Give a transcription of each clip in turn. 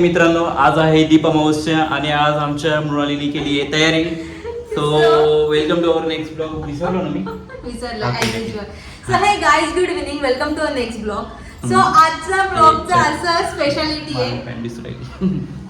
मित्रांनो, आज आहे दीप अमावस्या आणि आज आमच्या मृणालीने केली आहे तयारी. So welcome to our next blog. विसरलो ना मी. विसरला as usual. So hey guys, good evening, welcome to our next blog. सो आजचा ब्लॉगचा असा स्पेशालिटी आहे,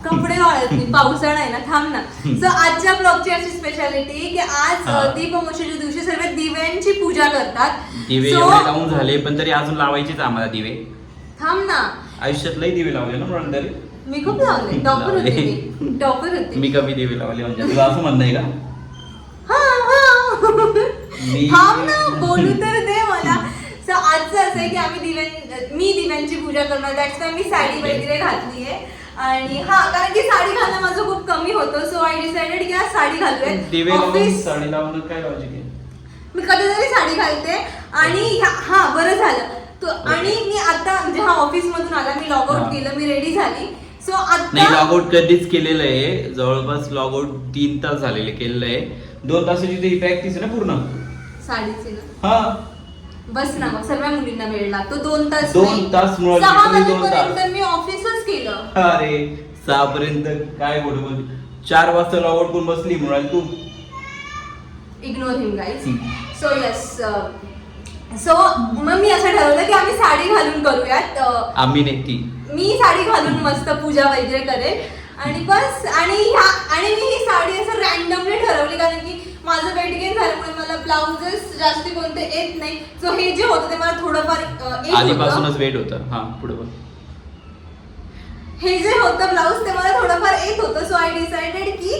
कपडे वाळत नाही, पावसाळा आहे ना, थांब ना. सो आजच्या ब्लॉगची अशी स्पेशालिटी की आज दीप अमावस्येच्या दिवशी सर्व दिव्यांची पूजा करतात. दिवे एवढे लावून झाले पण तरी अजून लावायचेच आम्हाला दिवे. थांब ना, आयुष्यात लई दिवे लावले ना म्हणून तरी. मी खूप लावले, टॉपर होते मी, टॉपर होते मी कमी दिवे लावले म्हणजे तुला असं म्हणणं आहे का? थांब ना, बोलू तर दे मला. सो आजचं असं आहे की मी दिव्यांची पूजा करणार. दॅट्स वाय मी साडी वगैरे घातली आहे. आणि कारण की साडी घालणं माझं खूप कमी होतं. सो आय डिसाइडेड की आज साडी दिवे घालूया. लावून साडी लावणं काय लॉजिक आहे? मी कधीतरी साडी घालते. आणि बरं झालं तो. आणि मी आता म्हणजे ऑफिस मधून आला, मी लॉग आउट केलं, मी रेडी झाली. सो नाही, आता लॉग आउट कधीच केलेलं आहे. जवळपास लॉग आउट 3 तास झालेले केलेलं आहे. 2 तासाची ती प्रॅक्टिस आहे ना पूर्ण साडीची ना. हा, बस ना, मग सर्व मुलींना वेळ लागतो. 2 तास 2 तास मुळात 6 किती 2 तास? वाजेपर्यंत मी ऑफिसच केलं. अरे 6 पर्यंत काय बोलू. 4 वाजता लॉग आउट करून बसली म्हणाल तू. इग्नोर हिम गाईज. सो येस, सो मग मी असं ठरवलं की आम्ही साडी घालून करूयात. आम्ही नाही, ती मी साडी घालून मस्त पूजा वगैरे करेल. आणि बस. आणि मी ही साडी असं रॅन्डमली ठरवली कारण की माझं वेट गेन झाल्यामुळे मला ब्लाउजेस जास्ती कोणते येत नाही. सो हे जे होतं ते मला थोडंफार येत आधीपासूनच वेट होतं. हा, पुढे बोल. हे जे होतं ब्लाऊज ते मला थोडंफार येत होतं. सो आय डिसाइडेड की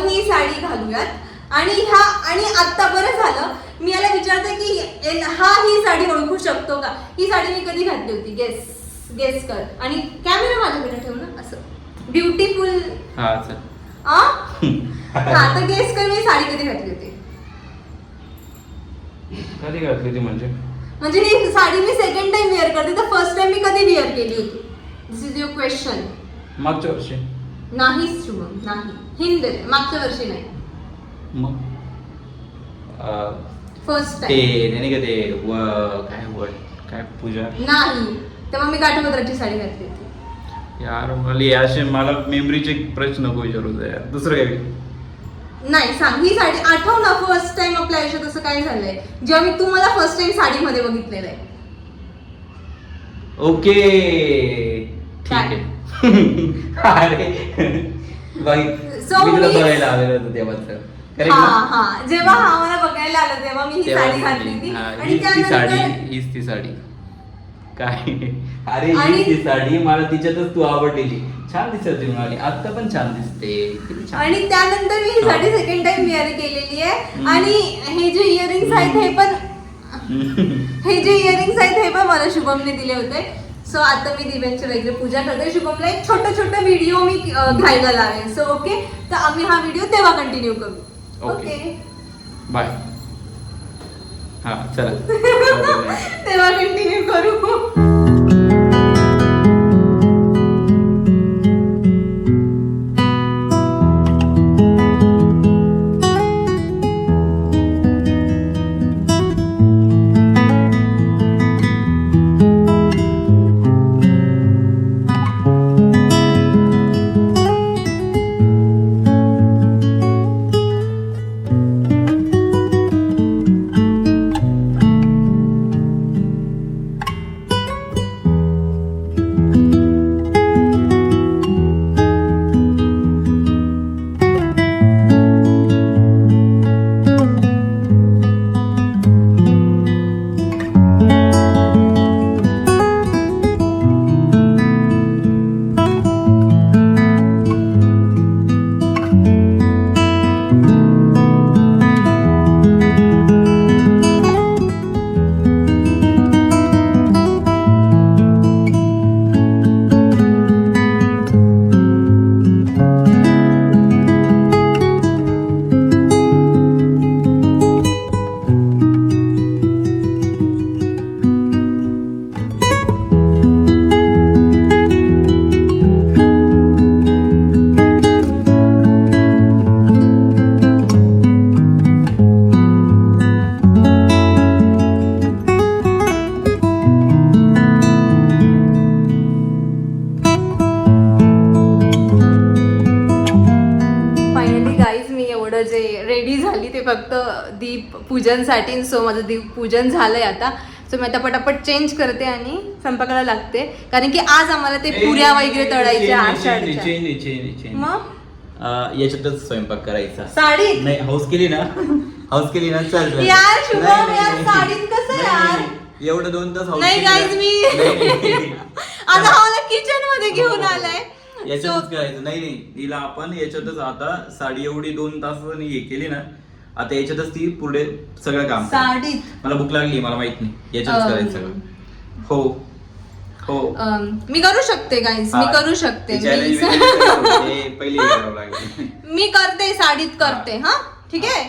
ही साडी घालूयात. आणि आता बरं झालं मी याला विचारते की ही साडी ओळखू शकतो का? ही साडी मी कधी घातली होती? गेस कर. आणि कॅमेरा माझ्याकडे ठेव ना, असं ब्युटिफुल. हा चल. तर गेस कर, मी साडी कधी घातली होती? कधी घातली होती म्हणजे ही साडी मी सेकंड टाइम वेअर करते, तर फर्स्ट टाइम मी कधी वेअर केली होती? दिस इज युअर क्वेश्चन. मागच्या वर्षी. नाही शुभम, नाही. हिंद दे, मागच्या वर्षी नाही, मग फर्स्ट ते टाइम. नाही का ते काय पूजा नाही, तेव्हा मी काठपदराची साडी घातली होती. यार. मला मेमरीचे प्रश्न नको विचारू यार. दुसरं काय? नाही, सांग ही साडी आठव ना. फर्स्ट टाइम आपल्या आयुष्यात असं काय झालंय जेव्हा मी तुम्हाला फर्स्ट टाइम साडीमध्ये बघितलेलं आहे? ओके, ठीक आहे. अरे बाई, So मी तुला मी- बघायला आलेलो होतो तेव्हाच. जेव्हा मला बघायला आलं तेव्हा मी ही साडी घातली होती. आणि त्यानंतर हीच ती साडी काय. अरे आणि- हीच ती साडी मला तिच्यातच तू आवडलेली. छान दिसत होती म्हणाली. आता पण छान दिसते. किती छान. आणि त्यानंतर मी ही साडी सेकंड टाइम वेअर केलेली आहे. आणि हे जे इयरिंग्स आहेत हे पण मला शुभमने दिले होते. सो आता मी दिव्यांची वगैरे पूजा करते. शुभमला एक छोटा व्हिडिओ मी घ्यायला लावेन. सो ओके, तर आम्ही हा व्हिडिओ तेव्हा कंटिन्यू करू. Okay. Okay, bye. हा चला. तेव्हा कंटिन्यू करू. झाली, ते फक्त दीप पूजनसाठी. सो माझं दीप पूजन झालंय आता. सो मी आता पटापट चेंज करते आणि स्वयंपाकाला लागते, कारण की आज आम्हाला ते पुऱ्या वगैरे तळायच्या आषाढच्या. मग याच्यातच स्वयंपाक करायचा. साडी नाही हाऊस केली ना, हाऊस केली ना चालतं. यार शुभम यार साडीत कसं यार एवढं 2 तास नाही गाईज मी आता आम्हाला किचन मध्ये घेऊन आलाय. याच्यातच करायचं. नाही तिला आपण याच्यातच आता साडी एवढी 2 तास हे केली ना, आता याच्यातच ती पुढे सगळं काम साडीत. मला भूक लागली, मला माहित नाही, याच्यातच करायचं सगळं. हो हो मी करू शकते गाईज, मी करू शकते. मी करते साडीत करते. हा ठीक आहे,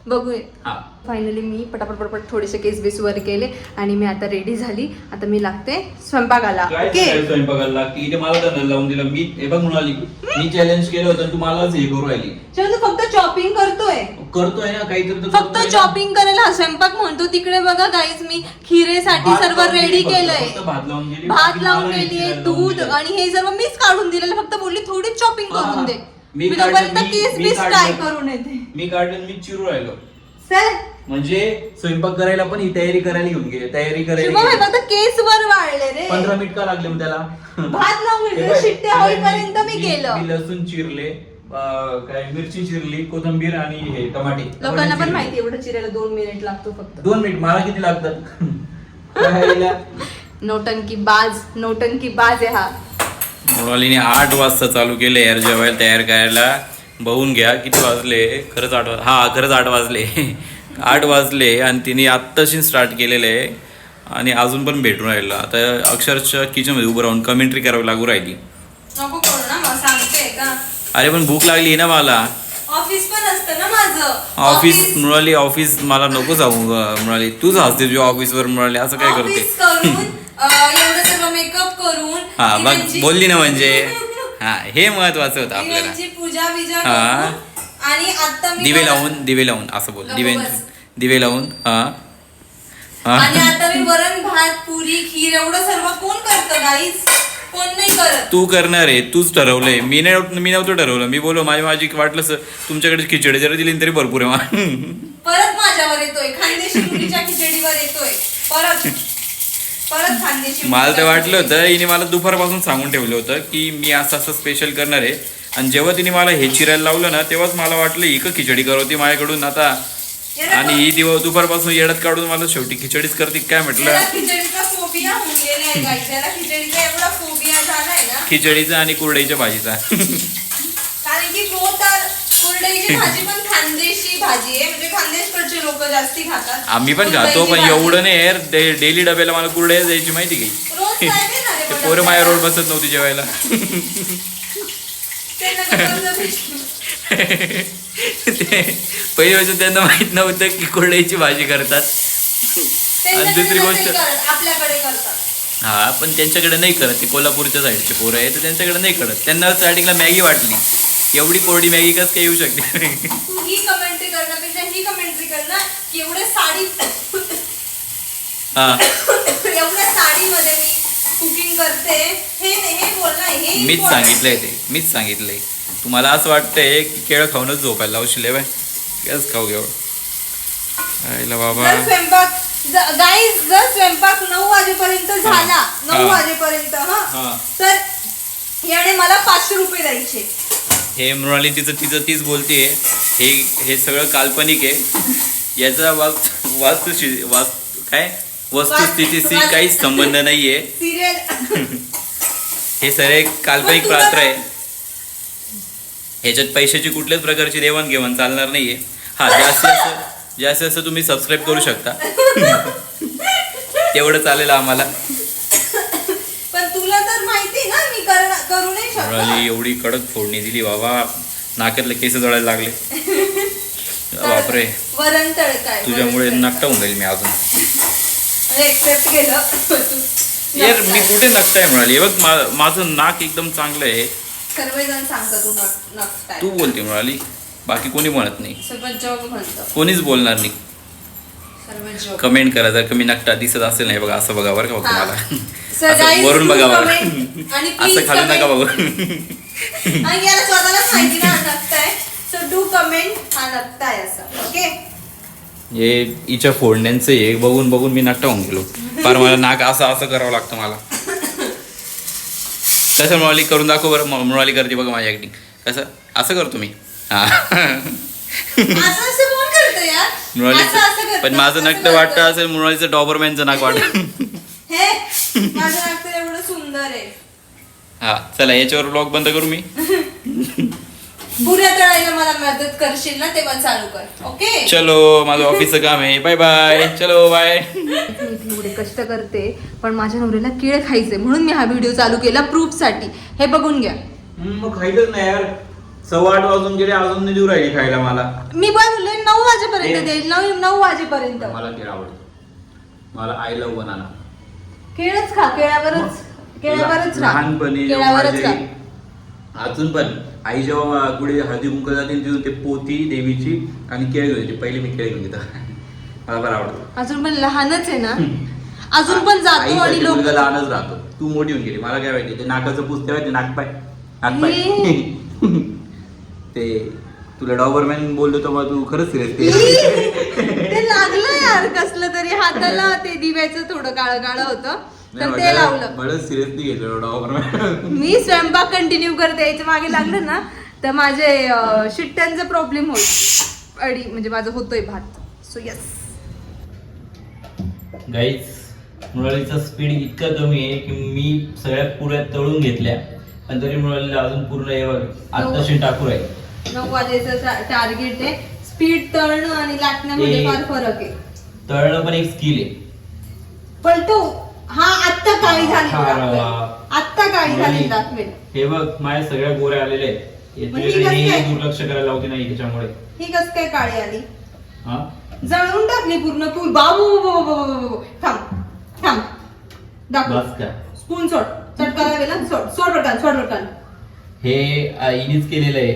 बघूया. फायनली मी पटापट थोडेसे केस बेस वर केले आणि मी आता रेडी झाली. आता मी लागते स्वयंपाकाला. ओके स्वयंपाकाला की इथे मला तर लावून दिलं. मी हे बघ म्हणाली, मी चॅलेंज केलं होतं, तू मलाच हे करू राहिली. तू फक्त चॉपिंग करतोय ना काहीतरी, फक्त चॉपिंग करायला हा स्वयंपाक म्हणतो. तिकडे बघा गाईज मी खिरेसाठी सर्व रेडी केलंय, भात लावून गेलीये, दूध आणि हे सर्व मीच काढून दिलेलं. फक्त बोलली थोडी चॉपिंग करून दे. मी तोपर्यंत केस बीस काय करून येते. मी काढलं, मी चिरू राहिलो. सर म्हणजे स्वयंपाक करायला पण ही तयारी करायला घेऊन गेली. तयारी करायला फक्त केस वर वाढले रे. 15 मिनिट का लागले त्याला? भात लावून गेले, शिट्ट्या होईपर्यंत मी केलं. मी लसूण चिरले, काय मिरची चिरली, कोथिंबीर आणि हे टमाटे. लोकांना पण माहिती एवढं चिरायला 2 मिनिट लागतो फक्त. 2 मिनिट मला किती लागतात? नौटंकी बाज आहे हा. मुलालीने 8 वाजता चालू केले यार जेवायला तयार करायला. बघून घ्या किती वाजले. खरंच 8 वाजले. हा खरंच 8 वाजले. 8 वाजले आणि तिने आत्ताशी स्टार्ट केलेलं आहे आणि अजून पण भेटून राहिलं. आता अक्षरशः किचनमध्ये उभं राहून कमेंट्री करावी लागू राहिली. नको करू ना, मग सांगते का. अरे पण भूक लागली ना मला. ऑफिस पण असतं ना माझं. ऑफिस मिळाली, ऑफिस मला नको जाऊ मिळाली. तूच हसते तुझ्या ऑफिसवर मिळाली, असं काय करते. ऑफिस करून एवढं सगळं मेकअप करून हा बघ बोलली ना, म्हणजे हा हे महत्वाचं होतं आपल्याला. पूजा बिजा करून आणि आता मी दिवे लावून असं बोल. दिवे लावून आणि आता मी वरण भात पुरी खीर एवढं सर्व कोण करतं गाईस? कोण नाही करत. तू करणार आहे, तूच ठरवलंय. मी नव्हतं ठरवलं. मी बोलो माझी वाटलं तुमच्याकडे खिचडी जरी दिली तरी भरपूर आहे. परत माझ्यावर येतोय, खानदेशी मुलीच्या खिचडीवर येतोय परत खानदेशी. मला तर वाटलं होतं हिने मला दुपारपासून सांगून ठेवलं होतं की मी असं स्पेशल करणार आहे. आणि जेव्हा तिने मला हे चिरायला लावलं ना, तेव्हाच मला वाटलं ही खिचडी करवती माझ्याकडून आता. आणि ही दुपारपासून येड्यात काढून मला शेवटी खिचडीच करते काय म्हटलं. खिचडीचा आणि कुरडईच्या भाजीचा. कारण की कुरडईची भाजी पण खानदेशी भाजी आहे, म्हणजे खानदेशकडचे लोक जास्ती खातात. आम्ही पण खातो, पण एवढं नाही यार. डेली डब्याला मला कुरडई द्यायची माहिती काही. ते पोरं माझ्या रोड बसत नव्हती जेवायला. पहिली वेळेस त्यांना माहित नव्हतं की कुरडईची भाजी करतात. आणि दुसरी गोष्ट आपल्याकडे करतात. हा पण त्यांच्याकडे नाही करत. ते कोल्हापूरच्या साईडचे पोरं आहे, तर त्यांच्याकडे नाही करत. त्यांना स्टार्टिंगला मॅगी वाटली, एवढी कोरडी मॅगी कसं काय येऊ शकते. तू ही कमेंट्री करण्यापेक्षा ही कमेंट्री कर ना की एवढ्या साडीमध्ये मी कुकिंग करते. हे बोल ना, हे मीच सांगितलंय. तुम्हाला असं वाटतंय की केळं खाऊनच झोपायला लावशील बाय, केळच खाऊ घेऊ बाबा. जर स्वयंपाक 9 वाजेपर्यंत झाला, 9 वाजेपर्यंत तर याने मला 500 रुपये द्यायचे. हे मृणाली तिचं तीच बोलतेय. हे सगळं काल्पनिक आहे. याचा वस्तुस्थितीशी काहीच संबंध नाहीये. हे सगळे काल्पनिक पात्र आहे. ह्याच्यात पैशाची कुठल्याच प्रकारची देवाणघेवाण चालणार नाहीये. हा जास्त असं तुम्ही सबस्क्राईब करू शकता, तेवढं चालेल आम्हाला. पण तुला तर माहिती ना मी करू नाही शकत. एवढी कडक फोडणी दिली बाबा, नाकातले केस जळायला लागले. बापरे, वरण तळकाय तुझ्यामुळे नकटा होऊन जाईल मी अजून. एक्सेप्ट केलं यार. मी कुठे नकटाय म्हणाली. बघ माझं नाक एकदम चांगलं आहे. सर्वजण सांगतात तू बोलते म्हणाली, बाकी कोणी म्हणत नाही. म्हणतो कोणीच बोलणार नाही. कमेंट करा जर कमी नकटा दिसत असेल. नाही बघा, असं बघा बरं का तुम्हाला. असं वरून बघा बघा, असं खालून नका बघू. आणि याला स्वतःलाच माहिती ना नकटाय. सो डू कमेंट हा नक्ता आहे असं. ओके हे हिच्या फोडण्यांचं हे बघून बघून मी नट्टा होऊन गेलो. फार मला नाक असं करावं लागतं मला. कसं मृणाली करून दाखव बरं. मृणाली करते बघा माझी ऍक्टिंग. कसं असं करतो मी. हा असं कोण करतं यार? मृणाली असं करतं, पण माझं असं नक्ट करतं. वाटतं असेल मृणालीचं डॉबरमॅनचं नाक वाटत. हे माझं नाक तर एवढं सुंदर आहे. हा चला याच्यावर ब्लॉग बंद करू मी. पुऱ्या तळायला मला मदत करशील ना तेव्हा चालू कर. ओके चलो माझं ऑफिसचं काम आहे. Bye bye. चलो बाय. मी एवढे कष्ट करते पण माझ्या नवऱ्याला केळ खायचे म्हणून मी हा व्हिडिओ चालू केला प्रूफ साठी. हे बघून घ्या. मग खायचंच नाही यार. 8:15 वाजून गेले अजून नाही देऊ राहिली खायला मला. मी बोलले 9 वाजेपर्यंत देईल. 9 वाजेपर्यंत. मला केळ आवडतं. मला आय लव्ह बनाना. केळच खा. केळावरच राहा. लहानपणी जेव्हा केळावरच माझी- अजून पण आई जेव्हा कुठे हळदी कुंकू जाते तिथून ते पोती देवीची आणि केळ घेऊन येते. पहिले मी केळ घेऊन येतो. मला फार आवडतं. अजून पण लहानच आहे ना. अजून पण जातो आणि आईसाठी लोक मुलगा लहानच राहतो. तू मोठी होऊन गेली. मला काय माहिती ते नाकाचं पुसते माहिती नागपाय ते तुला डॉबरमॅन बोललो तेव्हा तू खरंच सिरियस ते लागलं यार कसलं तरी हाताला. ते दिव्याचं थोडं काळं होतं तर ते लावलं. बरंच सिरियसली घेतलं डॉबरमॅन. मी स्वयंपाक कंटिन्यू करते. याच्या मागे लागलं ना तर माझे शिट्ट्यांचा प्रॉब्लेम होईल. अडी म्हणजे माझं होतोय भात. सो यस गाईज मृणालीचा स्पीड इतका कमी आहे की मी सगळ्या पुऱ्या तळून घेतल्या पण तरी मृणालीला अजून पूर्ण आत्ताशी टाकू आहे. 9 वाजेचं टार्गेट आहे. स्पीड तळणं आणि लाटण्यामध्ये फार फरक आहे. तळणं पण एक स्किल आहे. पलटो हा आत्ता काळी झाली हा. दाखवेल. आत्ता काळी झाली दाखवेल. हे बघ माझ्या सगळ्या गोऱ्या आलेल्या आहेत. मग ही कसं हे काय? दुर्लक्ष करायला लावते नाही त्याच्यामुळे. ही कस काय काळी आली? हा जळून टाकली पूर्ण. तू बाबू थांब दाखव. बस का स्पून सोड. चटका लागेल. सोड पटकन. हे आईनेच केलेलं आहे.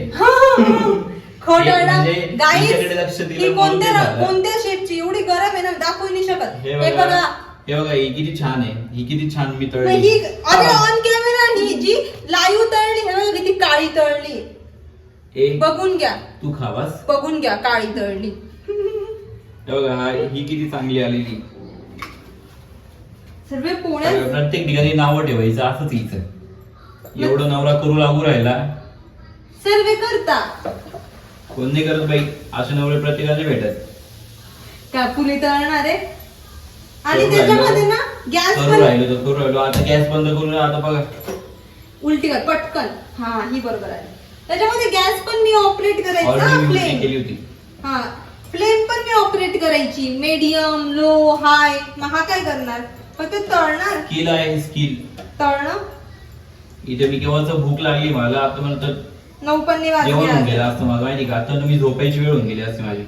खोटारडा. म्हणजे Guys, तिच्याकडे लक्ष दिलं ही म्हणून ते झालं. कोणत्या शेपची एवढी गरम आहे ना दाखवू नाही शकत. हे हे बघा बघा ही किती छान आहे. ही किती छान मी मग तळली. ही अरे ऑन कॅमेरा ही जी लाईव्ह तळली हे बघा किती काळी तळली. ए, बघून घ्या. तू खावास. बघून घ्या काळी तळली. हे बघा ही किती चांगली आलेली. सर्व पुण्यात प्रत्येक ठिकाणी नावं ठेवायचं असंच हिचं. एवढं नवरा करू लागू राहिला. सर्वे करता कोण नाही करत बाई. असे नवरे प्रत्येकाने भेटत. का पुरी तळणार आहे. आणि करू त्याच्यामध्ये ना गॅस करू पण राहिलो. आता गॅस बंद करून आता बघा उलटी कर पटकन. हा ही बरोबर आहे. त्याच्यामध्ये गॅस पण मी ऑपरेट करायचा. ऑलरेडी मी फ्लेम केली होती. हा फ्लेम पण मी ऑपरेट करायची. मीडियम लो हाय. मग हा काय करणार फक्त तळणार. स्किल आहे स्किल. तळणं इथे मी केव्हाच भूक लागली मला. आता म्हणतात 9 पण नाही जेवण होऊन वाजले. गेलं असतं मला माहिती का. आता तुम्ही झोपायची वेळ होऊन गेली असते माझी.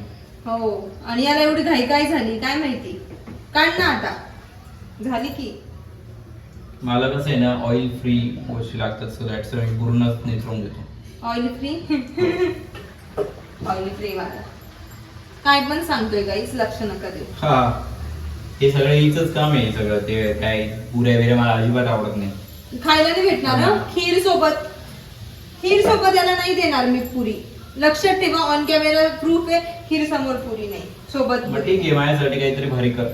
हो आणि याला एवढी घाई काय झाली काय माहिती. काढ ना आता. झाली की मला कसं आहे ना ऑइल फ्री गोष्टी लागतात. सो दॅट्स मी पूर्णच निथरून घेतो. ऑइल फ्री वाला काय पण सांगतोय गाईस लक्ष नका देऊ. हा हे सगळं हिचंच काम आहे. सगळं ते काय पुऱ्या बिऱ्या मला अजिबात आवडत नाही. खायला नाही भेटणार ना. खीर सोबत याला नाही देणार मी पुरी. लक्षात ठेवा ऑन कॅमेरा प्रूफ आहे. खीर समोर पुरी नाही सोबत. मग ठीक आहे माझ्यासाठी काहीतरी भारी कर.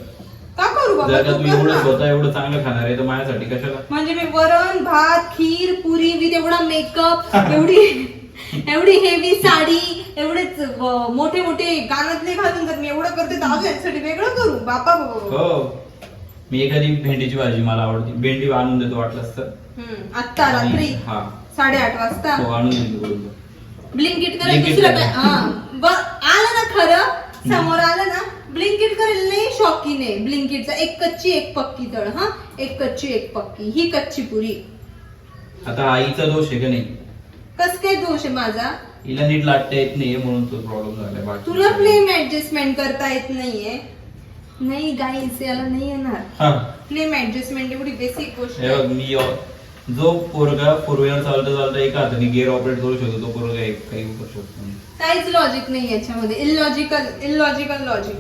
का करू बाबा जर का तू तू कर एवढं ना. स्वतः एवढं चांगलं खाणार आहे तर माझ्यासाठी कशाला. म्हणजे मी वरण भात खीर पुरी विथ एवढा मेकअप एवढी हेवी साडी एवढेच मोठे कानातले घालून तर मी एवढं करते तर अजून याच्यासाठी वेगळं करू बापा बाबा. हो मी एखादी भेंडीची भाजी मला आवडते. भेंडी आणून देतो वाटलंच तर. आत्ता रात्री हा 8:30 वाजता हो आणून देतो. ब्लिंकिट करेल. Blinkit दुसरं करेल. काय आलं ना खरं समोर आलं ना ब्लिंकिट करेल. नाही शॉकिंग आहे ब्लिंकिटचा. एक कच्ची एक पक्की तळ. हा एक कच्ची एक पक्की. ही कच्ची पुरी. आता आईचा दोष आहे का नाही. कस काय दोष आहे माझा. हिला नीट लाटता येत नाही म्हणून तो प्रॉब्लेम झालाय. बाकी तुला फ्लेम ऍडजस्टमेंट करता येत नाहीये. नाही गाईस याला नाही येणार. हा फ्लेम ऍडजस्टमेंट एवढी बेसिक गोष्ट हे बघ आहे. मी जो पोरगा फोर व्हीलर चालता एका हाताने गिअर ऑपरेट करू शकतो तो पोरगा काही करू शकतो नाही. काहीच लॉजिक नाही याच्यामध्ये. Illogical logic.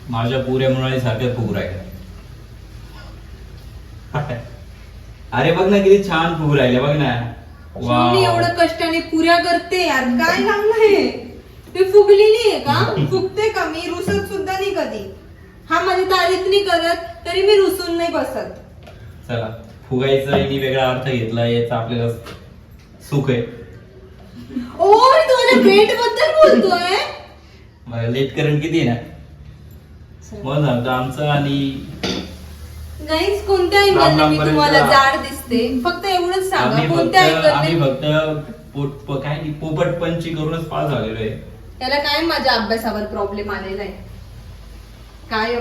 माझ्या पुऱ्या मृणाली सारख्या फुग राहिल्या. अरे बघ ना किती छान फुग राहिल्या बघ ना. मी एवढं कष्टाने पुऱ्या करते यार, काय लावलंय मी फुगलेली आहे का? फुगते का मी? रुसत सुद्धा नाही कधी. हा माझी तारीफ नाही करत तरी मी रुसून नाही बसत. चला फुगायचा यांनी वेगळा अर्थ घेतला, याचा आपल्याला सुख आहे. ओ मी तुझ्या बेट बद्दल बोलतोय. लेट करंट किती आहे ना मग झालं आमचं. आणि गाईस कोणत्या अँगलने मी तुम्हाला जाड दिसते फक्त एवढंच सांगा, आम्ही कोणत्या आम्ही अँगलने? फक्त काय नाही पोपटपंची करूनच पास झालेलो आहे. त्याला काय माझ्या अभ्यासावर प्रॉब्लेम आलेला आहे काय?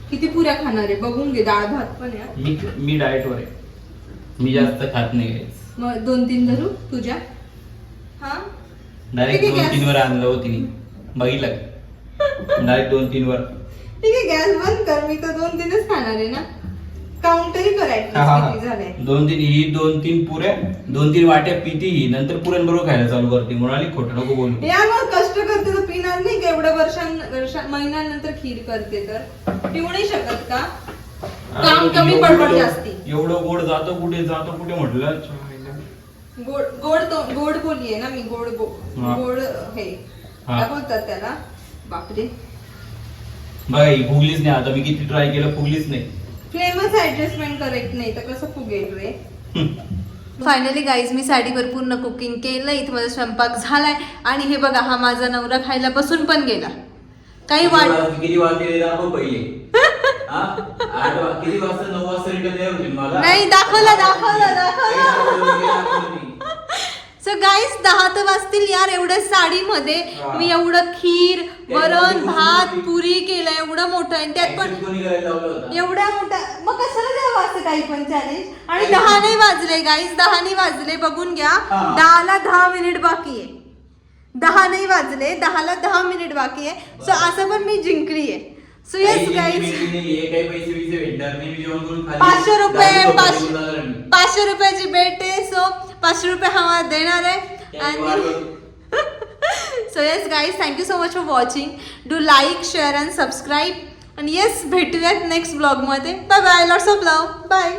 किती पुऱ्या खाणार आहे बघून घे. डाळ भात पण आहे. मी डाएटवर आहे, मी जास्त खात नाही. मग 2-3 धरू तुझ्या. हा डायरेक्ट ठीक आहे, 2-3 वर आणलं होती बघितलं, डायरेक्ट 2-3 वर. ठीक आहे गॅस बंद कर. मी तर 2-3च खाणार आहे ना. काउंटरी करायचं किती झालंय. 2-3 ही 2-3 पुऱ्या 2-3 वाट्या पिती ही, नंतर पुऱ्यांबरोबर खायला चालू करते. म्हणाली खोटं नको बोलू. या मग कष्ट करते तर पिणार नाही का? एवढ्या महिन्यानंतर खीर करते तर पिऊ नाही शकत का? काम कमी पडपड जास्ती. एवढं गोड जातो कुठे म्हटलं. गोड बोली आहे ना मी. गोड हे काय बोलतात त्याला? बापरे बघा ही फुगलीच नाही. आता मी किती ट्राय केलं फुगलीच नाही. फ्लेमच ऍडजस्टमेंट करेक्ट नाही तर कसं फुगेल रे. फायनली गाईज मी साडीवर पूर्ण कुकिंग केलं. इथं माझा स्वयंपाक झालाय आणि हे बघा हा माझा नवरा खायला बसून पण गेला. काही किती वाजले दाखव पहिले. किती वाजता? 9 वाजता रिटर्न येणार होती मला. नाही दाखवला. सो गाईज 10 तर वाजतील यार. एवढ्या साडीमध्ये मी एवढं खीर वरण भात पुरी केलं एवढं मोठं आणि त्यात पण एवढ्या मोठ्या. मग कशाला द्यावं असं काही पण चॅलेंज. आणि 10 नाही वाजले गाईज, 10 नाही वाजले. बघून घ्या 10ला 10 मिनिट बाकी आहे. 10 नाही वाजले, 10ला 10 मिनिट बाकी आहे. सो असं पण मी जिंकली आहे. सो येस गाईज 500 रुपयाची बेट आहे. सो 500 रुपये हा देणार आहे. आणि so yes guys thank you so much for watching. Do like share and subscribe. आणि येस भेटूयात नेक्स्ट ब्लॉगमध्ये. Bye bye. Lots of love. Bye.